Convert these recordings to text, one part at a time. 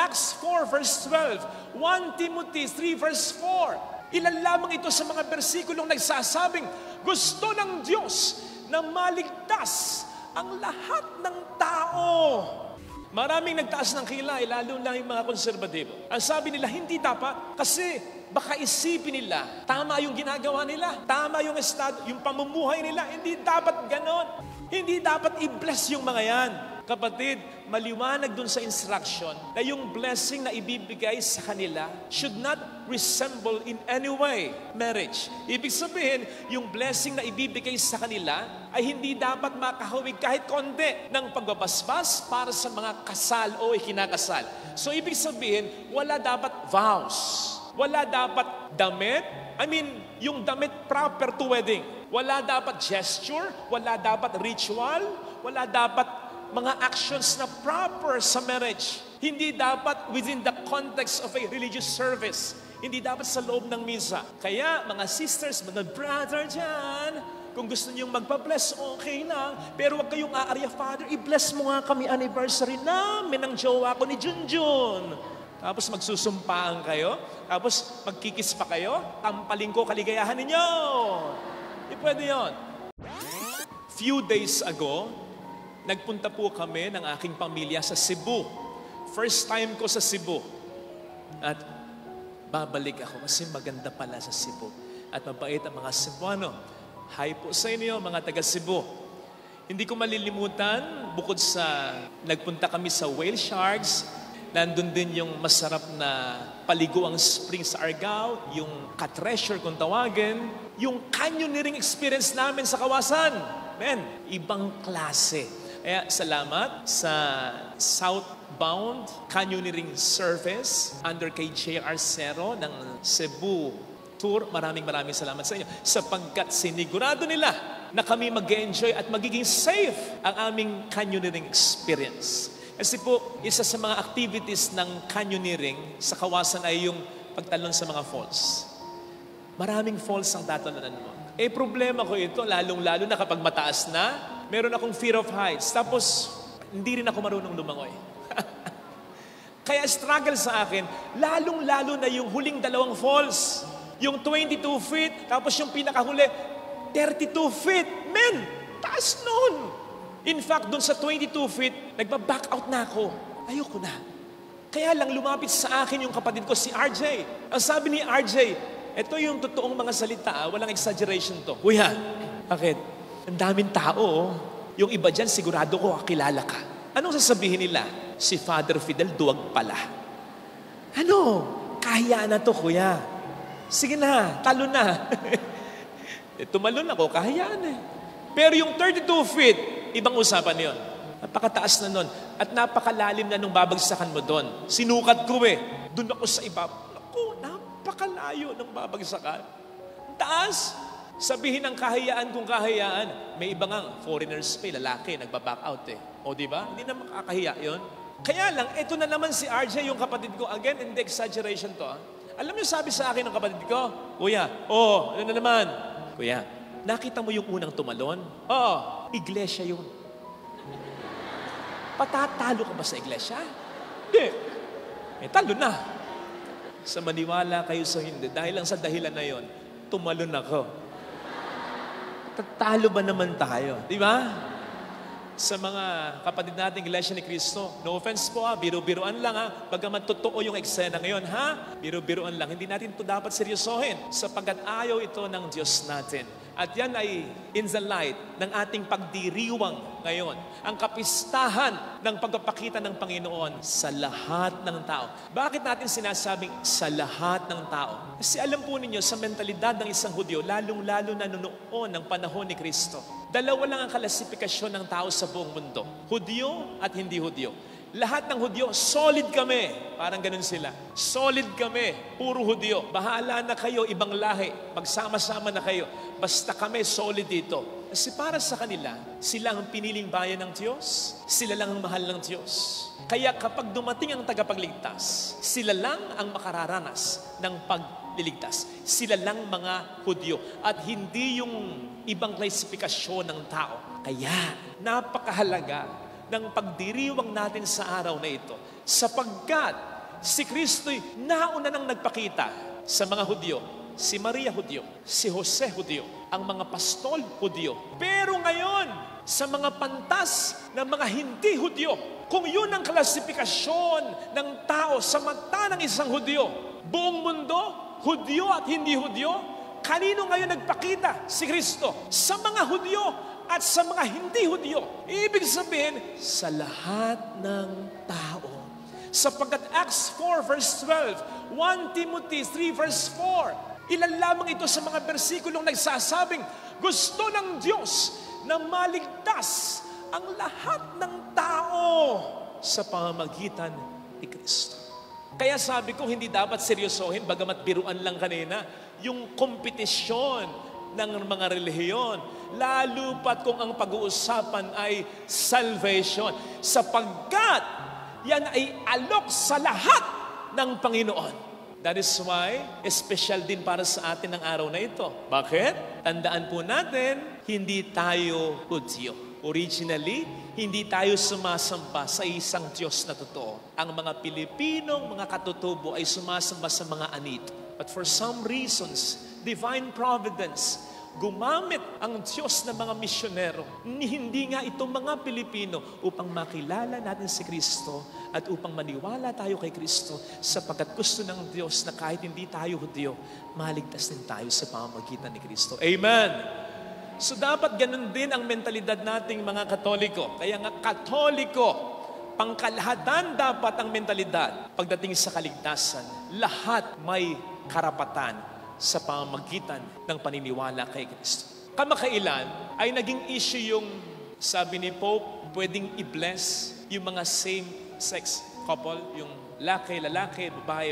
Acts 4 verse 12, 1 Timothy 3 verse 4. Ilan lamang ito sa mga bersikulong nagsasabing gusto ng Diyos na maligtas ang lahat ng tao. Maraming nagtaas ng kilay, lalo na yung mga konserbatibo. Ang sabi nila, hindi dapat kasi baka isipin nila, tama yung ginagawa nila, tama yung estado, yung pamumuhay nila, hindi dapat ganon. Hindi dapat i-bless yung mga yan. Kapatid, maliwanag dun sa instruction na yung blessing na ibibigay sa kanila should not resemble in any way marriage. Ibig sabihin, yung blessing na ibibigay sa kanila ay hindi dapat makahawig kahit konti ng pagbabasbas para sa mga kasal o ikinakasal. So ibig sabihin, wala dapat vows. Wala dapat damit. Yung damit proper to wedding. Wala dapat gesture. Wala dapat ritual. Wala dapat mga actions na proper sa marriage. Hindi dapat within the context of a religious service. Hindi dapat sa loob ng misa. Kaya mga sisters, mga brother dyan, kung gusto niyong magpa-bless, okay lang. Pero wag kayong aarya, Father, i-bless mo nga kami anniversary namin ng jowa ko ni Junjun. Tapos magsusumpaan kayo. Tapos magkikis pa kayo. Tampaling ko kaligayahan ninyo. Di pwede yun. Few days ago, nagpunta po kami ng aking pamilya sa Cebu. First time ko sa Cebu. At babalik ako kasi maganda pala sa Cebu. At mabait ang mga Cebuano. Hi po sa inyo mga taga Cebu. Hindi ko malilimutan, bukod sa nagpunta kami sa Whale Sharks, nandun din yung masarap na paliguang spring sa Argao, yung ka-treasure kung tawagin, yung canyoneering experience namin sa Kawasan. Man, ibang klase. Kaya salamat sa southbound canyoneering service under kay J.R. Cero ng Cebu Tour. Maraming salamat sa inyo sapagkat sinigurado nila na kami mag-enjoy at magiging safe ang aming canyoneering experience. Kasi po, isa sa mga activities ng canyoneering sa Kawasan ay yung pagtalon sa mga falls. Maraming falls ang tatalonan mo. Problema ko ito, lalong-lalo na kapag mataas na, meron akong fear of heights. Tapos, hindi rin ako marunong lumangoy. Kaya struggle sa akin, lalong-lalo na yung huling 2 falls. Yung 22 feet, tapos yung pinakahuli, 32 feet. Men, taas nun. In fact, dun sa 22 feet, nagba-back out na ako. Ayoko na. Kaya lang lumapit sa akin yung kapatid ko, si RJ. Ang sabi ni RJ, ito yung totoong mga salita, walang exaggeration to. Kuya, bakit? Ang daming tao, yung iba dyan, sigurado ko, kilala ka. Anong sasabihin nila? Si Father Fidel, duwag pala. Ano? Kahiyaan na to, kuya. Sige na, talo na. Tumalon ako, kahiyaan eh. Pero yung 32 feet, ibang usapan yun. Napakataas na nun. At napakalalim na nung babagsakan mo doon. Sinukat ko eh. Doon ako sa iba. Naku, napakalayo nung babagsakan. Taas. Sabihin ng kahayaan kung kahayaan, may ibang ang foreigners pa, lalaki, nagbaback out eh. O diba? Hindi na makakahiya yun. Kaya lang, ito na naman si RJ, yung kapatid ko. Again, hindi exaggeration to. Alam niyo, sabi sa akin ng kapatid ko, Kuya, ano na naman? Kuya, nakita mo yung unang tumalon? Oo, iglesia yun. Patatalo ka ba sa iglesia? Hindi. Talo na. Sa maniwala kayo sa hindi, dahil lang sa dahilan na yon, tumalon ako. Tatalo ba naman tayo? Di ba? Sa mga kapatid nating Iglesia ni Cristo, no offense po biro-biroan lang bagaman totoo yung eksena ngayon biro-biroan lang. Hindi natin ito dapat seryosohin sapagkat ayaw ito ng Diyos natin. At yan ay in the light ng ating pagdiriwang ngayon. Ang kapistahan ng pagpapakita ng Panginoon sa lahat ng tao. Bakit natin sinasabing sa lahat ng tao? Kasi alam po ninyo, sa mentalidad ng isang Hudyo, lalong-lalo na noon ng panahon ni Kristo, 2 lang ang klasifikasyon ng tao sa buong mundo. Hudyo at hindi Hudyo. Lahat ng Hudyo, solid kami. Parang ganun sila. Solid kami. Puro Hudyo. Bahala na kayo, ibang lahi. Magsama-sama na kayo. Basta kami, solid dito. Kasi para sa kanila, sila ang piniling bayan ng Diyos. Sila lang ang mahal ng Diyos. Kaya kapag dumating ang tagapagligtas, sila lang ang makararanas ng pagliligtas. Sila lang mga Hudyo. At hindi yung ibang klasifikasyon ng tao. Kaya, napakahalaga ng pagdiriwang natin sa araw na ito sapagkat si Kristo'y nauna nang nagpakita sa mga Hudyo. Si Maria Hudyo, si Jose Hudyo, ang mga pastol Hudyo. Pero ngayon, sa mga pantas ng mga hindi Hudyo, kung yun ang klasifikasyon ng tao sa mata ng isang Hudyo, buong mundo, Hudyo at hindi Hudyo, kanino ngayon nagpakita? Si Kristo. Sa mga Hudyo at sa mga hindi Hudyo. Ibig sabihin, sa lahat ng tao. Sapagkat Acts 4 verse 12, 1 Timothy 3 verse 4, ilan lamang ito sa mga bersikulong nagsasabing, gusto ng Diyos na maligtas ang lahat ng tao sa pamamagitan ni Kristo. Kaya sabi ko, hindi dapat seryosohin, bagamat biruan lang kanina, yung kompetisyon ng mga relihiyon, lalo pat kung ang pag-uusapan ay salvation, sapagkat yan ay alok sa lahat ng Panginoon. That is why, special din para sa atin ang araw na ito. Bakit? Tandaan po natin, hindi tayo Hudyo. Originally, hindi tayo sumasamba sa isang Diyos na totoo. Ang mga Pilipinong mga katutubo ay sumasamba sa mga anito. But for some reasons, divine providence, gumamit ang Diyos ng mga misyonero, hindi nga itong mga Pilipino upang makilala natin si Kristo at upang maniwala tayo kay Kristo sapagkat gusto ng Diyos na kahit hindi tayo Hudyo, maligtas din tayo sa pamamagitan ni Kristo. Amen! So dapat ganun din ang mentalidad nating mga Katoliko. Kaya nga Katoliko, pangkalahatan dapat ang mentalidad pagdating sa kaligtasan. Lahat may karapatan sa pamamagitan ng paniniwala kay Kristo. Kamakailan ay naging issue yung, sabi ni Pope, pwedeng i-bless yung mga same-sex couple, yung lalaki,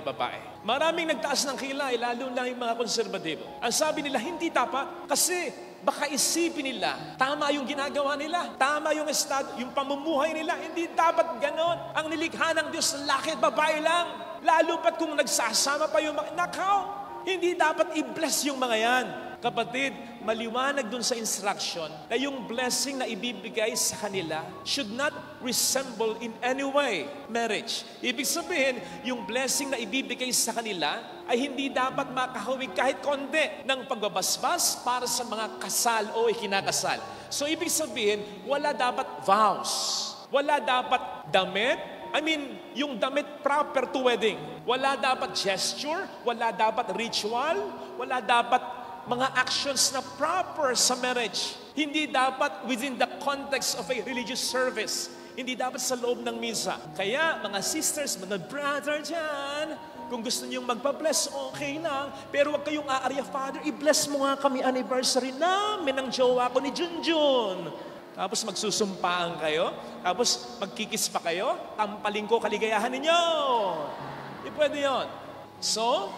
babae. Maraming nagtaas ng kilay, lalo na yung mga konserbatibo. Ang sabi nila, hindi dapat kasi baka isipin nila, tama yung ginagawa nila, tama yung estado, yung pamumuhay nila, hindi dapat ganon. Ang nilikha ng Diyos, lalaki at babae lang. Lalo pat kung nagsasama pa yung mga, nakaw, hindi dapat i-bless yung mga yan. Kapatid, maliwanag dun sa instruction na yung blessing na ibibigay sa kanila should not resemble in any way marriage. Ibig sabihin, yung blessing na ibibigay sa kanila ay hindi dapat makahawig kahit konti ng pagbabasbas para sa mga kasal o ikinakasal. So ibig sabihin, wala dapat vows, wala dapat damit, yung damit proper to wedding. Wala dapat gesture, wala dapat ritual, wala dapat mga actions na proper sa marriage. Hindi dapat within the context of a religious service. Hindi dapat sa loob ng misa. Kaya mga sisters, mga brother dyan, kung gusto niyong magpa-bless, okay lang. Pero wag kayong aarya, Father, i-bless mo nga kami anniversary namin ng jowa ko ni Junjun. Tapos magsusumpaan kayo, tapos magkikis pa kayo, tampaling ko kaligayahan ninyo. Hindi pwede yun. So,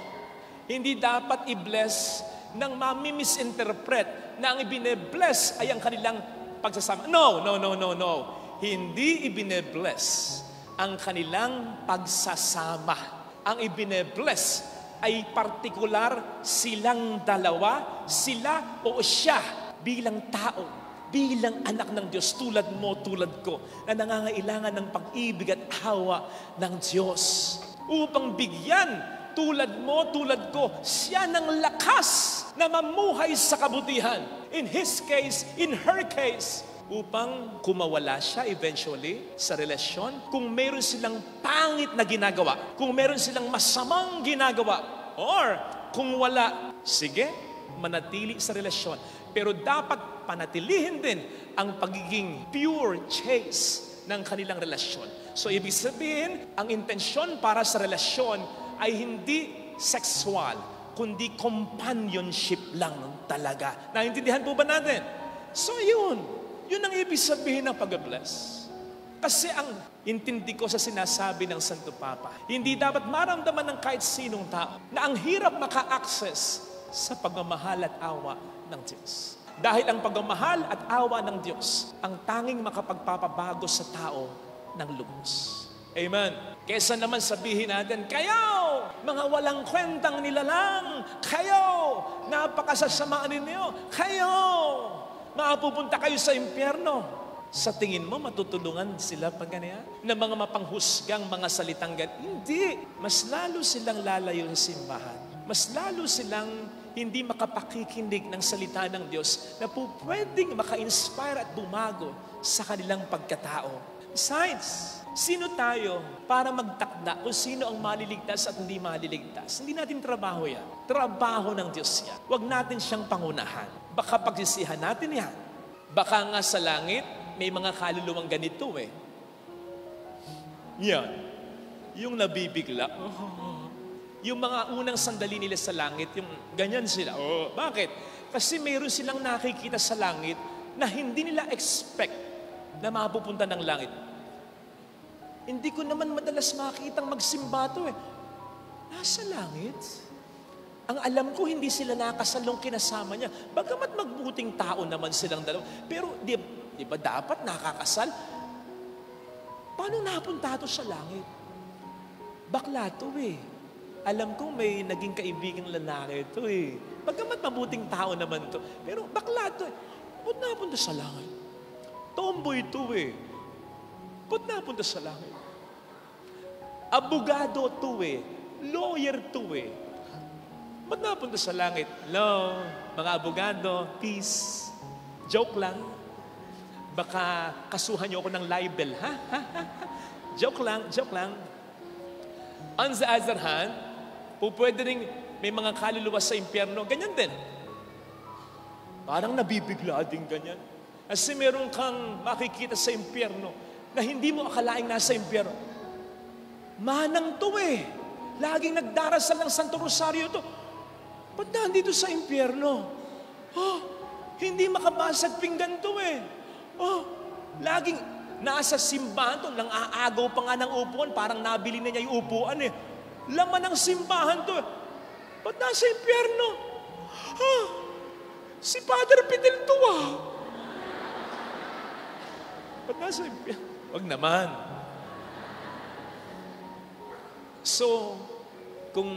hindi dapat i-bless nang mami-misinterpret na ang ibine-bless ay ang kanilang pagsasama. No. Hindi ibine-bless ang kanilang pagsasama. Ang ibine-bless ay partikular silang dalawa, sila o siya bilang tao, bilang anak ng Diyos, tulad mo, tulad ko, na nangangailangan ng pag-ibig at awa ng Diyos. Upang bigyan tulad mo, tulad ko, siya ng lakas na mamuhay sa kabutihan. In his case, in her case, upang kumawala siya eventually sa relasyon, kung meron silang pangit na ginagawa, kung meron silang masamang ginagawa, or kung wala, sige, manatili sa relasyon. Pero dapat panatilihin din ang pagiging pure, chaste ng kanilang relasyon. So, ibig sabihin, ang intensyon para sa relasyon ay hindi sexual, kundi companionship lang talaga. Naintindihan po ba natin? So yun ang ibig sabihin ng pag-bless. Kasi ang intindi ko sa sinasabi ng Santo Papa, hindi dapat maramdaman ng kahit sinong tao na ang hirap maka-access sa pagmamahal at awa ng Diyos. Dahil ang pagmamahal at awa ng Diyos ang tanging makapagpapabago sa tao ng lubos. Amen. Kesa naman sabihin natin, kayo, mga walang kwentang nilalang, kayo, napakasasamaan ninyo, kayo, mapupunta kayo sa impyerno. Sa tingin mo, matutulungan sila pag ganyan? Na mga mapanghusgang mga salitang ganyan? Hindi. Mas lalo silang lalayo sa simbahan. Mas lalo silang hindi makapakikinig ng salita ng Diyos na po pwedeng maka-inspire at bumago sa kanilang pagkatao. Besides, sino tayo para magtakda kung sino ang maliligtas at hindi maliligtas? Hindi natin trabaho yan. Trabaho ng Diyos yan. Huwag natin siyang pangunahan. Baka pagsisihan natin yan. Baka nga sa langit, may mga kaluluwang ganito eh. Yan. Yung nabibigla. Yung mga unang sandali nila sa langit, yung ganyan sila. Bakit? Kasi mayroon silang nakikita sa langit na hindi nila expect na mapupunta ng langit. Hindi ko naman madalas makitang magsimba to eh. Nasa langit? Ang alam ko, hindi sila nakasalong kinasama niya. Bagamat magbuting tao naman silang dalawa. Pero di ba dapat nakakasal? Paano napunta to sa langit? Bakla to eh. Alam ko may naging kaibigang lalaki to eh. Bagamat mabuting tao naman to. Pero bakla to eh. Ba't napunta sa langit? Tomboy to eh. Ba't napunta sa langit? Abogado to eh. Lawyer to eh. Ba't napunta sa langit? Hello, mga abogado, peace. Joke lang. Baka kasuhan niyo ako ng libel, ha? Joke lang, joke lang. On the other hand, pwede rin may mga kaluluwa sa impyerno, ganyan din. Parang nabibigla din ganyan. Kasi meron kang makikita sa impyerno na hindi mo akalaing nasa impyerno. Manang to eh. Laging nagdarasal ng Santo Rosario to. Ba't nandito sa impyerno? Hindi makabasag pinggan to eh. Laging nasa simbahan to, nang aagaw pa nga ng upuan, parang nabili na niya yung upuan eh. Laman ng simbahan to eh. Ba't nasa impyerno? Si Father Fidel to ah. Ba't nasa impyerno? Wag naman. So, kung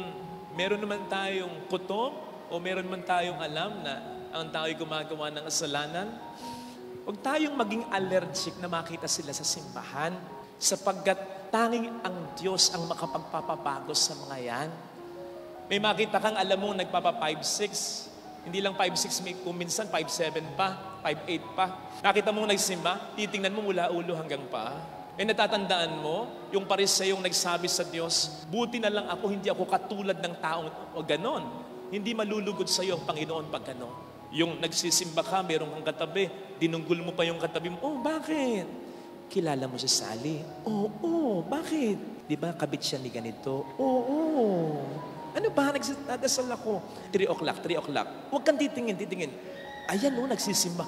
meron naman tayong kutob o meron naman tayong alam na ang tao'y gumagawa ng kasalanan, huwag tayong maging allergic na makita sila sa simbahan sapagkat tanging ang Diyos ang makapagpapabago sa mga yan. May makita kang alam mo nagpapa 5'6", hindi lang 5'6", kung minsan 5'7" pa, 5'8" pa. Nakita mo nagsimba, titingnan mo mula ulo hanggang pa. Natatandaan mo, yung pariseyong nagsabi sa Diyos, buti na lang ako, hindi ako katulad ng taong o ganon. Hindi malulugod sa iyo ang Panginoon pag ganon. Yung nagsisimba ka, meron kang katabi, dinunggol mo pa yung katabi mo, bakit? Kilala mo si Sally? Oo, bakit? Di ba kabit siya ni ganito? Oo. Ano ba? Nagdadasal ako. 3 o'clock. Huwag kang titingin. Ayan nagsisimba.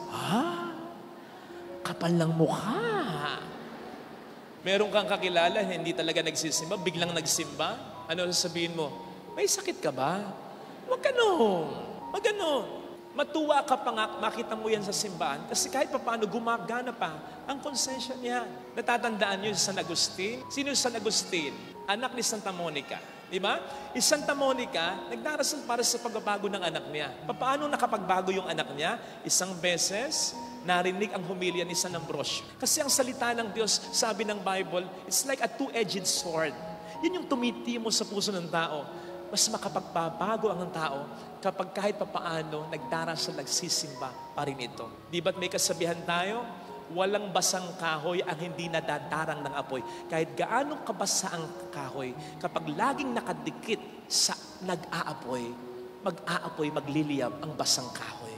Kapal ng mukha. Meron kang kakilala, hindi talaga nagsisimba, biglang nagsimba. Ano sasabihin mo? May sakit ka ba? Huwag ganon. Matuwa ka pa nga, makita mo yan sa simbahan. Kasi kahit paano gumagana pa ang konsensya niya. Natatandaan niyo si San Agustin? Sino si San Agustin? Anak ni Santa Monica. Di ba? Si Santa Monica, nagdarasal para sa pagbabago ng anak niya. Paano nakapagbago yung anak niya? Isang beses, narinig ang humilya ni San Ambrosio. Kasi ang salita ng Diyos, sabi ng Bible, it's like a two-edged sword. Yun yung tumitimo sa puso ng tao. Mas makapagbabago ang tao kapag kahit papaano nagdarasal, nagsisimba pa rin ito. Di ba't may kasabihan tayo? Walang basang kahoy ang hindi nadadarang ng apoy. Kahit gaano kabasa ang kahoy, kapag laging nakadikit sa nag-aapoy, mag-aapoy, magliliyab ang basang kahoy.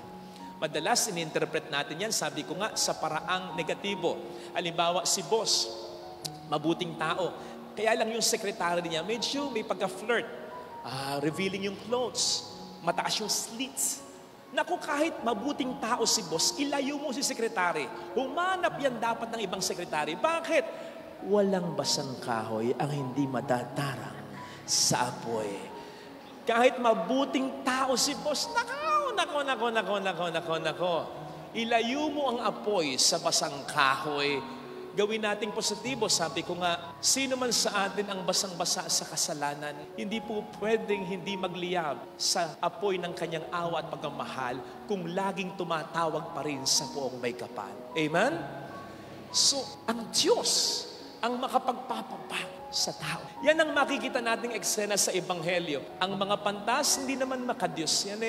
Madalas ininterpret natin yan, sabi ko nga, sa paraang negatibo. Halimbawa, si boss, mabuting tao. Kaya lang yung sekretary niya, medyo may pagka-flirt. Revealing yung clothes. Mataas yung slits. Naku, kahit mabuting tao si boss, ilayo mo si sekretary. Humanap yan dapat ng ibang sekretary. Bakit? Walang basang kahoy ang hindi madadarang sa apoy. Kahit mabuting tao si boss, nako. Ilayo mo ang apoy sa basang kahoy. Gawin nating positibo. Sabi ko nga, sino man sa atin ang basang-basa sa kasalanan, hindi po pwedeng hindi magliyab sa apoy ng kanyang awa at pagmamahal kung laging tumatawag pa rin sa Poong May Kapal. Amen? So, ang Diyos ang makapagpapabago sa tao. Yan ang makikita nating eksena sa Ebanghelyo. Ang mga pantas, hindi naman makadiyos yan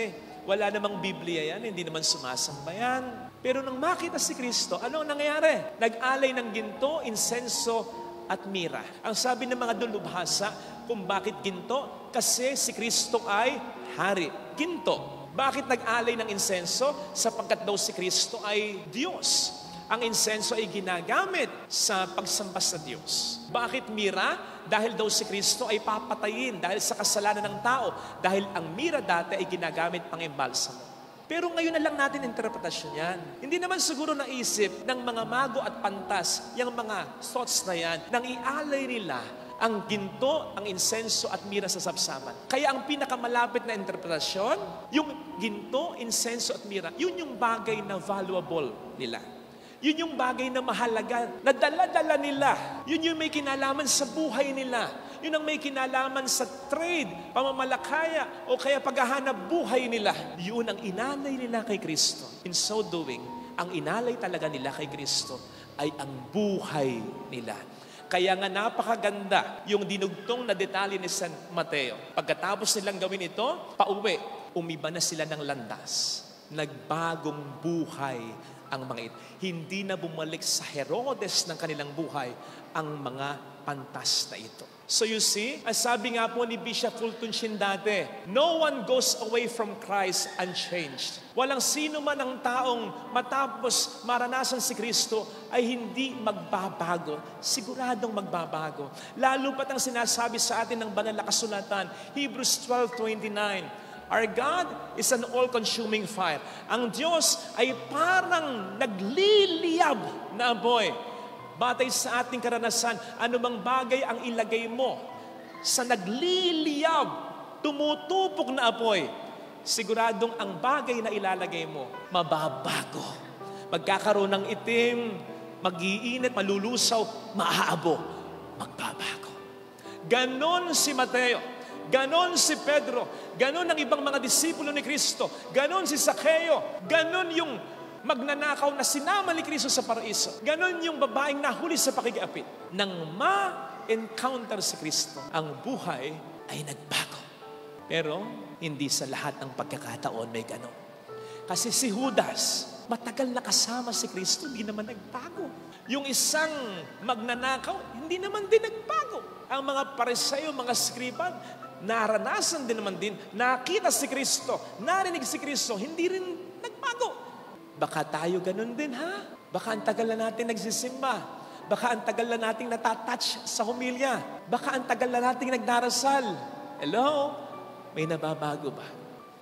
Wala namang Biblia yan, hindi naman sumasamba yan. Pero nang makita si Kristo, ano ang nangyayari? Nag-alay ng ginto, insenso, at mira. Ang sabi ng mga dalubhasa, kung bakit ginto? Kasi si Kristo ay hari. Ginto. Bakit nag-alay ng insenso? Sapagkat daw si Kristo ay Diyos. Ang insenso ay ginagamit sa pagsamba sa Diyos. Bakit mira? Dahil daw si Kristo ay papatayin dahil sa kasalanan ng tao. Dahil ang mira dati ay ginagamit pang imbalsamo. Pero ngayon na lang natin interpretasyon yan. Hindi naman siguro naisip ng mga mago at pantas yung mga thoughts na yan nang ialay nila ang ginto, ang insenso at mira sa sabsaman. Kaya ang pinakamalapit na interpretasyon, yung ginto, insenso at mira, yun yung bagay na valuable nila. Yun yung bagay na mahalaga, na dala-dala nila. Yun yung may kinalaman sa buhay nila. Yun ang may kinalaman sa trade, pamamalakaya, o kaya paghahanap buhay nila. Yun ang inalay nila kay Kristo. In so doing, ang inalay talaga nila kay Kristo ay ang buhay nila. Kaya nga napakaganda yung dinugtong na detalye ni San Mateo. Pagkatapos nilang gawin ito, pauwi, umiba na sila ng landas. Nagbagong buhay ang mga ito. Hindi na bumalik sa Herodes ng kanilang buhay ang mga pantas na ito. So you see, ang sabi nga po ni Bishop Fulton Sheen dati, no one goes away from Christ unchanged. Walang sino man ang taong matapos maranasan si Kristo ay hindi magbabago. Siguradong magbabago. Lalo pat ang sinasabi sa atin ng banal na kasulatan, Hebrews 12:29, our God is an all-consuming fire. Ang Diyos ay parang nagliliyab na apoy. Batay sa ating karanasan, anumang bagay ang ilagay mo sa nagliliyab, tumutupok na apoy, siguradong ang bagay na ilalagay mo, mababago. Magkakaroon ng itim, mag-iinit, malulusaw, maaabo, magbabago. Ganon si Mateo. Ganon si Pedro, ganon ang ibang mga disipulo ni Kristo, ganon si Zaccheo, ganon yung magnanakaw na sinama ni Kristo sa paraiso, ganon yung babaeng nahuli sa pakikiapit. Nang ma-encounter si Kristo, ang buhay ay nagbago. Pero hindi sa lahat ng pagkakataon may ganon. Kasi si Judas, matagal na kasama si Kristo, hindi naman nagbago. Yung isang magnanakaw, hindi naman din nagbago. Ang mga Pariseo, mga skriban, naranasan din naman din, nakita si Kristo, narinig si Kristo, hindi rin nagbago. Baka tayo ganun din, ha? Baka ang tagal na natin nagsisimba. Baka ang tagal na natin natatouch sa humilya. Baka ang tagal na natin nagdarasal. Hello? May nababago ba?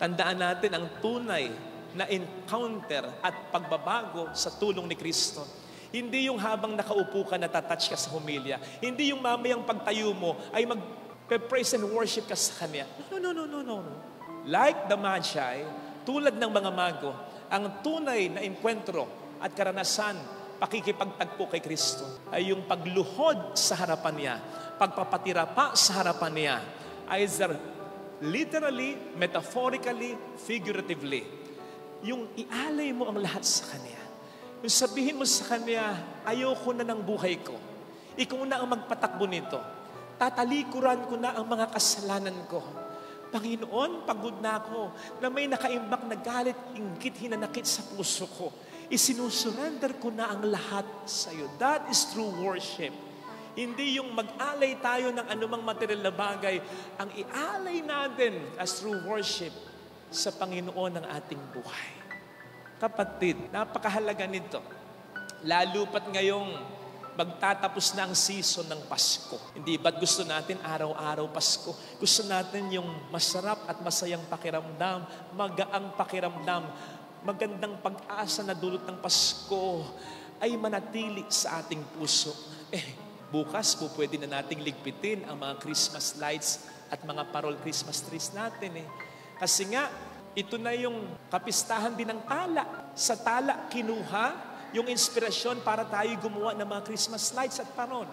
Tandaan natin ang tunay na encounter at pagbabago sa tulong ni Kristo. Hindi yung habang nakaupo ka, natatouch ka sa humilya. Hindi yung mamayang pagtayo mo ay praise and worship ka sa Kanya. No. Like the Magi, tulad ng mga mago, ang tunay na enkwentro at karanasan, pakikipagtagpo kay Kristo, ay yung pagluhod sa harapan niya, pagpapatira pa sa harapan niya, either literally, metaphorically, figuratively. Yung ialay mo ang lahat sa Kanya. Yung sabihin mo sa Kanya, ayoko na ng buhay ko. Ikaw na ang magpatakbo nito. Tatalikuran ko na ang mga kasalanan ko. Panginoon, pagod na ako na may nakaimbak na galit, inggit, hinanakit sa puso ko. Isinusurrender ko na ang lahat sa iyo. That is true worship. Hindi yung mag-alay tayo ng anumang material na bagay. Ang ialay natin as true worship sa Panginoon ng ating buhay. Kapatid, napakahalaga nito. Lalo pat ngayong magtatapos na ang season ng Pasko. Hindi ba't gusto natin araw-araw Pasko? Gusto natin yung masarap at masayang pakiramdam, magaang pakiramdam, magandang pag-asa na dulot ng Pasko ay manatili sa ating puso. Bukas po pwede na nating ligpitin ang mga Christmas lights at mga parol Christmas trees natin. Kasi nga, ito na yung kapistahan din ng tala. Sa tala, kinuha yung inspirasyon para tayo gumawa ng mga Christmas lights at parol.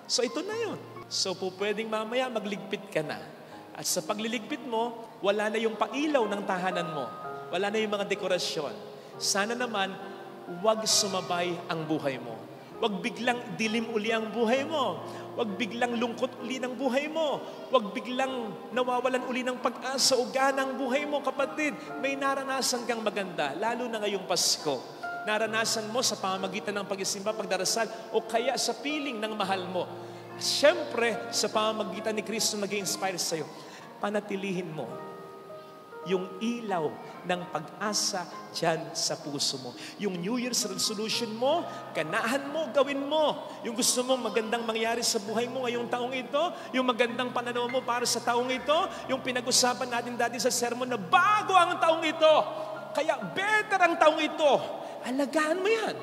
So ito na yun. So po pwedeng mamaya magligpit ka na. At sa pagliligpit mo, wala na yung pailaw ng tahanan mo. Wala na yung mga dekorasyon. Sana naman, huwag sumabay ang buhay mo. Huwag biglang dilim uli ang buhay mo. Huwag biglang lungkot uli ng buhay mo. Huwag biglang nawawalan uli ng pag-asa o gana ang buhay mo, kapatid. May naranasan kang maganda, lalo na ngayong Pasko. Naranasan mo sa pamamagitan ng pag-isimba, pagdarasal, o kaya sa piling ng mahal mo. Siyempre, sa pamamagitan ni Kristo nag-i-inspire sa'yo. Panatilihin mo yung ilaw ng pag-asa dyan sa puso mo. Yung New Year's resolution mo, ganahan mo, gawin mo. Yung gusto mong magandang mangyari sa buhay mo ngayong taong ito, yung magandang pananaw mo para sa taong ito, yung pinag-usapan natin dati sa sermon na bago ang taong ito. Kaya better ang taong ito. Alagaan mo yan.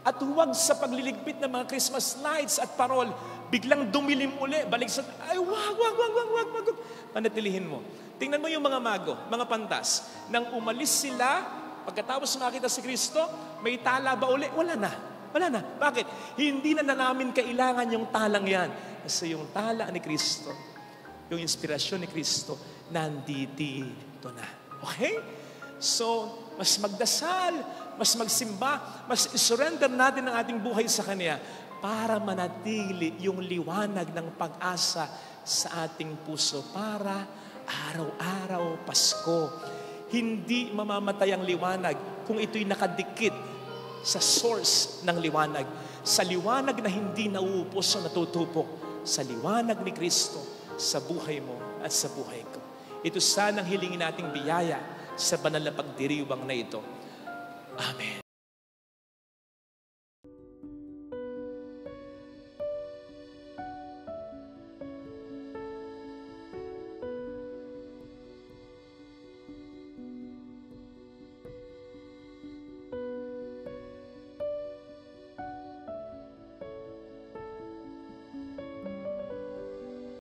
At huwag sa pagliligpit ng mga Christmas lights at parol, biglang dumilim uli, balik sa, ay wag. Panatilihin mo. Tingnan mo yung mga mago, mga pantas. Nang umalis sila, pagkatapos makita si Kristo, may tala ba uli? Wala na. Bakit? Hindi na namin kailangan yung talang yan. Kasi yung tala ni Kristo, yung inspirasyon ni Kristo, nandito na. Okay? So, mas magdasal, mas magsimba, mas isurrender natin ang ating buhay sa Kanya para manatili yung liwanag ng pag-asa sa ating puso para araw-araw Pasko. Hindi mamamatay ang liwanag kung ito'y nakadikit sa source ng liwanag. Sa liwanag na hindi nauupos o natutupok. Sa liwanag ni Kristo sa buhay mo at sa buhay ko. Ito sanang hilingin nating biyaya sa banal na pagdiriwang na ito. Amen.